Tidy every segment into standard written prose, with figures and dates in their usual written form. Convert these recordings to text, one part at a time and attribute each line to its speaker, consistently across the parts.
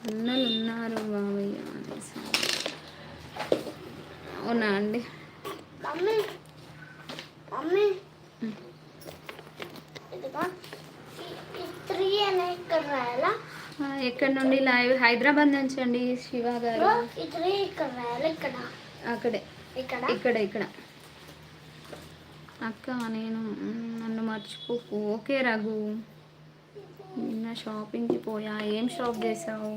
Speaker 1: అన్నలు ఉన్నారు బాబయ్య అనేసి. అవునా అండి? ఎక్కడ నుండి లైవ్? హైదరాబాద్ నుంచి అండి శివ గారు. అక్కడే ఇక్కడ అక్క నేను నన్ను మర్చిపోకు. ఓకే రఘు, నిన్న షాపింగ్కి పోయా. ఏం షాప్ చేసావు?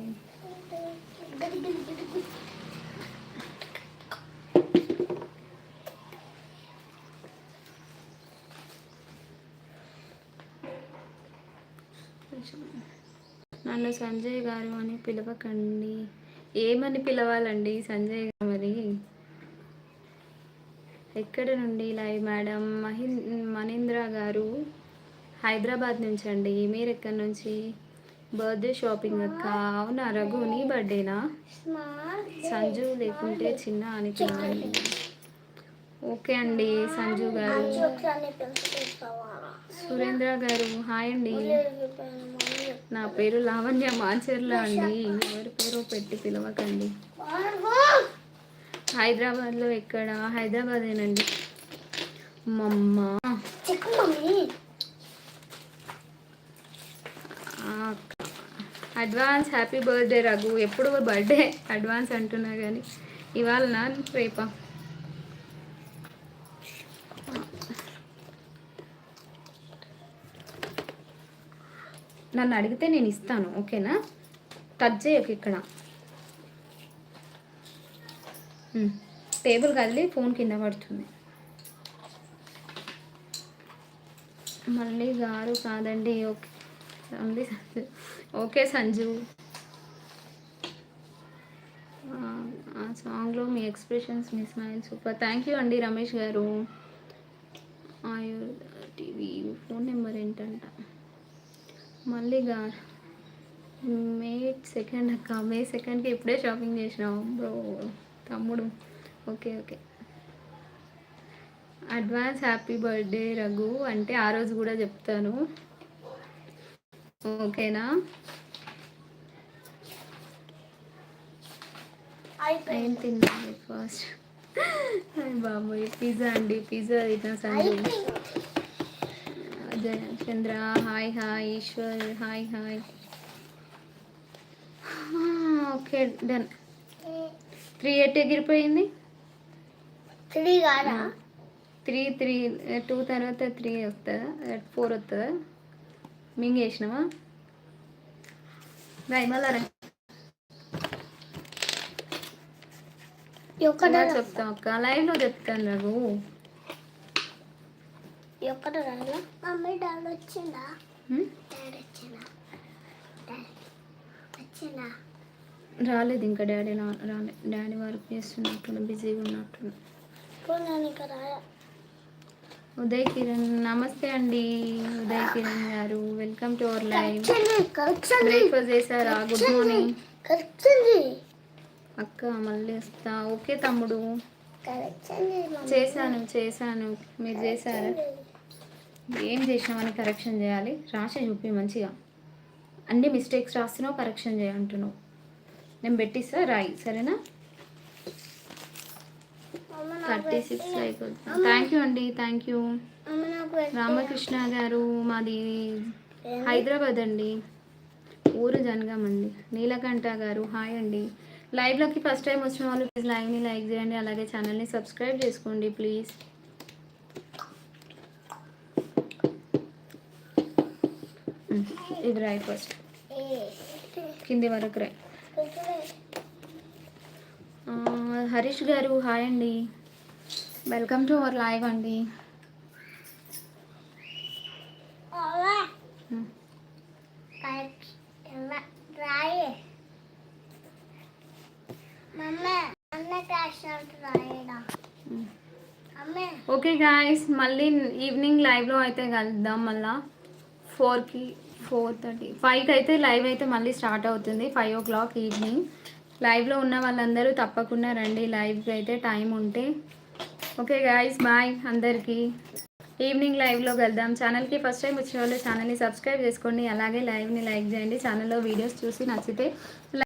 Speaker 1: నన్ను సంజయ్ గారు అని పిలవకండి. ఏమని పిలవాలండి సంజయ్ గారు మరి? ఎక్కడ నుండి లైవ్ మేడం? మణీంద్ర గారు హైదరాబాద్ నుంచి అండి. మీరు ఎక్కడి నుంచి? బర్త్డే షాపింగ్ అక్క. అవునా రఘు, నీ బర్త్డేనా? సంజు లేకుంటే చిన్న అని పిలవండి. ఓకే అండి సంజు గారు. సురేంద్ర గారు హాయ్ అండి. నా పేరు లావణ్య మాచర్ల అండి. ఎవరి పేరు పెట్టి పిలవకండి. హైదరాబాద్లో ఎక్కడ? హైదరాబాదేనండి. మమ్మ అడ్వాన్స్ హ్యాపీ బర్త్డే రఘు. ఎప్పుడు బర్త్డే అడ్వాన్స్ అంటున్నా కానీ ఇవాళ నా రేపా? నన్ను అడిగితే నేను ఇస్తాను, ఓకేనా? టచ్ చేయకు. ఇక్కడ టేబుల్ కదిలి ఫోన్ కింద పడుతుంది. మళ్ళీ గారు కాదండి. Okay only Sanju. Okay Sanju. ఆ సాంగ్లో మీ ఎక్స్ప్రెషన్స్, మీ స్మైల్ సూపర్. థ్యాంక్ యూ అండి రమేష్ గారు. ఆయుర్ టీవీ ఫోన్ నెంబర్ ఏంటంట? మళ్ళీ గారు మే 2 అక్క. మే 2కి ఇప్పుడే షాపింగ్ చేసినావు బ్రో తమ్ముడు. Okay advance happy birthday Raghu అంటే ఆ రోజు కూడా చెప్తాను, ఓకేనా? ఏం తిన్నా బ్రేక్ఫాస్ట్? బాబోయ్ పిజ్జా అండి. పిజ్జా తిన్నా Sanju. Chandra hi Eshwar hi. Okay done. 3 ఎగిరిపోయింది. 3 2 తర్వాత 3 వస్తుందా? 4 వస్తుందా? మింగేసినావా? మళ్ళా చెప్తాం అక్క. లైవ్లో చెప్తాను రఘు. రాలేదు ఇంకా డాడీ. రాలే. డాడీ వర్క్ చేస్తున్నట్టు బిజీగా ఉన్నట్టు. ఉదయ్ కిరణ్ నమస్తే అండి. ఉదయ్ కిరణ్ గారు welcome to our live. Breakfast చేశారా? గుడ్ మార్నింగ్ అక్క. మళ్ళీ వస్తా. ఓకే తమ్ముడు. చేశాను. మీరు చేశారా? ఏం చేసినామని కరెక్షన్ చేయాలి? రాసి చూపి మంచిగా. అన్ని మిస్టేక్స్ రాస్తున్నావు, కరెక్షన్ చేయంటున్నావు. నేను పెట్టిస్తా, రాయి సరేనా? 36 లైక్. థ్యాంక్ యూ అండి. Thank you. రామకృష్ణ గారు మాది హైదరాబాద్ అండి. ఊరు జనగాం అండి. నీలకంఠ గారు హాయ్ అండి. లైవ్లోకి ఫస్ట్ టైం వచ్చిన వాళ్ళు ప్లీజ్ లైవ్ని లైక్ చేయండి, అలాగే ఛానల్ని సబ్స్క్రైబ్ చేసుకోండి ప్లీజ్. ఇది రాయి ఫస్ట్, కింది వరకు రాయి. హరీష్ గారు హాయ్ అండి. వెల్కమ్ టు అవర్ లైవ్ అండి. ఓకే గాయస్, మళ్ళీ ఈవినింగ్ లైవ్లో అయితే కలుద్దాం. మళ్ళీ 4కి 4:30 5కి అయితే లైవ్ అయితే మళ్ళీ స్టార్ట్ అవుతుంది. 5 o'clock ఈవినింగ్. లైవ్లో ఉన్న వాళ్ళందరూ తప్పకుండా రండి లైవ్కి అయితే టైం ఉంటే. ఓకే గాయస్ బాయ్ అందరికీ. ఈవినింగ్ లైవ్లో కలుద్దాం. ఛానల్కి ఫస్ట్ టైం వచ్చిన వాళ్ళు ఛానల్ని సబ్స్క్రైబ్ చేసుకోండి. అలాగే లైవ్ని లైక్ చేయండి. ఛానల్లో వీడియోస్ చూసి నచ్చితే